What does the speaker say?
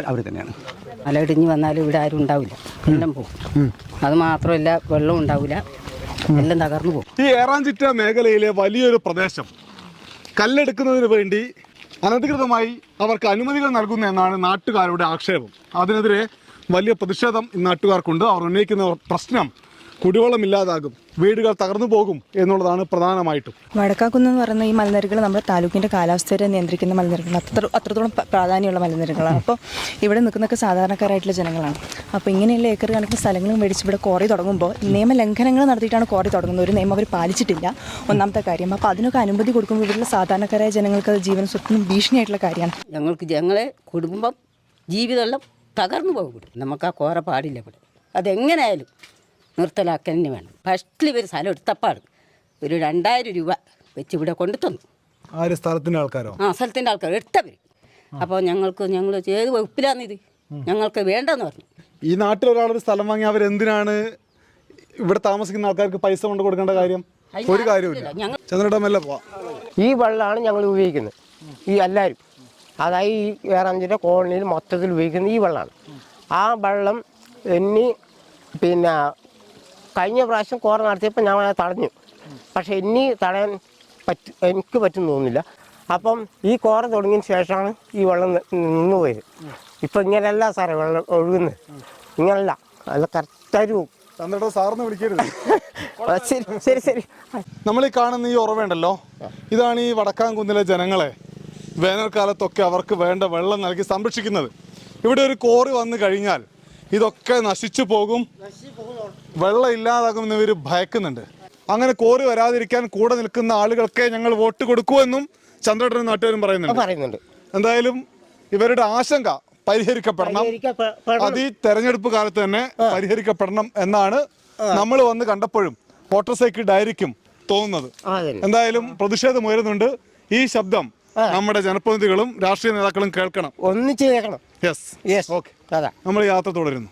അവർ തന്നെയാണ്. മലയിടിഞ്ഞ് വന്നാലും ഇവിടെ ആരും ഉണ്ടാവില്ല, എല്ലാം പോകും. അത് മാത്രമല്ല, വെള്ളം ഉണ്ടാവില്ല, എല്ലാം തകർന്നു പോകും. ഈ ഏറാഞ്ചിറ്റ മേഖലയിലെ വലിയൊരു പ്രദേശം കല്ലെടുക്കുന്നതിന് വേണ്ടി അനധികൃതമായി അവർക്ക് അനുമതികൾ നൽകുന്നു എന്നാണ് നാട്ടുകാരുടെ ആക്ഷേപം. അതിനെതിരെ വലിയ പ്രതിഷേധം നാട്ടുകാർക്കുണ്ട്. അവർ ഉന്നയിക്കുന്ന പ്രശ്നം കുടിവെള്ളമില്ലാതാകും, വീടുകൾ തകർന്നു പോകും എന്നുള്ളതാണ് പ്രധാനമായിട്ടും. വടക്കാക്കുന്ന് എന്ന് പറയുന്ന ഈ മലനിരകൾ നമ്മുടെ താലൂക്കിൻ്റെ കാലാവസ്ഥയെ നിയന്ത്രിക്കുന്ന മലനിരകൾ, അത്രത്തോളം പ്രാധാന്യമുള്ള മലനിരകളാണ്. അപ്പോൾ ഇവിടെ നിൽക്കുന്നൊക്കെ സാധാരണക്കാരായിട്ടുള്ള ജനങ്ങളാണ്. അപ്പോൾ ഇങ്ങനെയുള്ള ഏക്കർ കണക്കിന് സ്ഥലങ്ങളും മേടിച്ച് ഇവിടെ ക്വാറി തുടങ്ങുമ്പോൾ നിയമലംഘനങ്ങൾ നടത്തിയിട്ടാണ് ക്വാറി തുടങ്ങുന്നത്. ഒരു നിയമം അവർ പാലിച്ചിട്ടില്ല, ഒന്നാമത്തെ കാര്യം. അപ്പോൾ അതിനൊക്കെ അനുമതി കൊടുക്കുമ്പോൾ ഇവിടെയുള്ള സാധാരണക്കാരായ ജനങ്ങൾക്ക് അത് ജീവൻ സ്വത്തിനും ഭീഷണിയായിട്ടുള്ള കാര്യമാണ്. ഞങ്ങളെ കുടുംബം ജീവിതമെല്ലാം തകർന്നു പോകും. നമുക്ക് ആ കോറ പാടില്ല ഇവിടെ. അതെങ്ങനെയായാലും നിർത്തലാക്കാൻ തന്നെ വേണം. ഫസ്റ്റിൽ ഇവർ സ്ഥലം എടുത്തപ്പാട് ഒരു 2000 രൂപ വെച്ച് ഇവിടെ കൊണ്ടു തന്നു. സ്ഥലത്തിൻ്റെ ആൾക്കാരോ? സ്ഥലത്തിൻ്റെ ആൾക്കാർ എടുത്തവർ. അപ്പോൾ ഞങ്ങൾ ഏത് വകുപ്പിലാന്നിത്, ഞങ്ങൾക്ക് വേണ്ടെന്ന് പറഞ്ഞു. ഈ നാട്ടിൽ ഒരാളൊരു സ്ഥലം വാങ്ങി അവരെന്തിനാണ് ഇവിടെ താമസിക്കുന്ന ആൾക്കാർക്ക് പൈസ കൊണ്ട് കൊടുക്കേണ്ട കാര്യം? ഒരു കാര്യമില്ല. ചന്ദ്രടമല്ല പോവാം. ഈ വെള്ളമാണ് ഞങ്ങൾ ഉപയോഗിക്കുന്നത്, ഈ എല്ലാവരും. അതായത് ഈ ഏറാഞ്ചിൻ്റെ കോളനിയിൽ മൊത്തത്തിൽ ഉപയോഗിക്കുന്നത് ഈ വെള്ളമാണ്. ആ വെള്ളം ഇനി പിന്നെ കഴിഞ്ഞ പ്രാവശ്യം കോറ നടത്തിയപ്പോൾ ഞാൻ തടഞ്ഞു, പക്ഷെ ഇനി തടയാൻ എനിക്ക് പറ്റും തോന്നുന്നില്ല. അപ്പം ഈ കോറ തുടങ്ങിയതിന് ശേഷമാണ് ഈ വെള്ളം നിന്ന് പോയത്. ഇപ്പം ഇങ്ങനെയല്ല സാറേ വെള്ളം ഒഴുകുന്നത്, ഇങ്ങനല്ല, അല്ല കറക്റ്റായിട്ട് പോകും. സാറിന് വിളിക്കരുത്. ശരി ശരി ശരി. നമ്മൾ ഈ കാണുന്ന ഈ ഉറവുണ്ടല്ലോ, ഇതാണ് ഈ വടക്കാംകുന്നിലെ ജനങ്ങളെ വേനൽക്കാലത്തൊക്കെ അവർക്ക് വേണ്ട വെള്ളം നൽകി സംരക്ഷിക്കുന്നത്. ഇവിടെ ഒരു കോറി വന്നു കഴിഞ്ഞാൽ ഇതൊക്കെ നശിച്ചു പോകും, വെള്ളം ഇല്ലാതാകുമെന്ന് ഇവർ ഭയക്കുന്നുണ്ട്. അങ്ങനെ കോറി വരാതിരിക്കാൻ കൂടെ നിൽക്കുന്ന ആളുകൾക്ക് ഞങ്ങൾ വോട്ട് കൊടുക്കുമെന്നും ചന്ദ്രേട്ടനും നാട്ടുകാരും പറയുന്നുണ്ട്. എന്തായാലും ഇവരുടെ ആശങ്ക പരിഹരിക്കപ്പെടണം, അത് ഈ തെരഞ്ഞെടുപ്പ് കാലത്ത് തന്നെ പരിഹരിക്കപ്പെടണം എന്നാണ് നമ്മൾ വന്ന് കണ്ടപ്പോഴും മോട്ടോർ സൈക്കിൾ ഡയറിക്കും തോന്നുന്നത്. എന്തായാലും പ്രതിഷേധം ഉയരുന്നുണ്ട്. ഈ ശബ്ദം നമ്മുടെ ജനപ്രതിനിധികളും രാഷ്ട്രീയ നേതാക്കളും കേൾക്കണം, ഒന്നിച്ച് കേൾക്കണം. Yes, okay. നമ്മൾ യാത്ര തുടരുന്നു.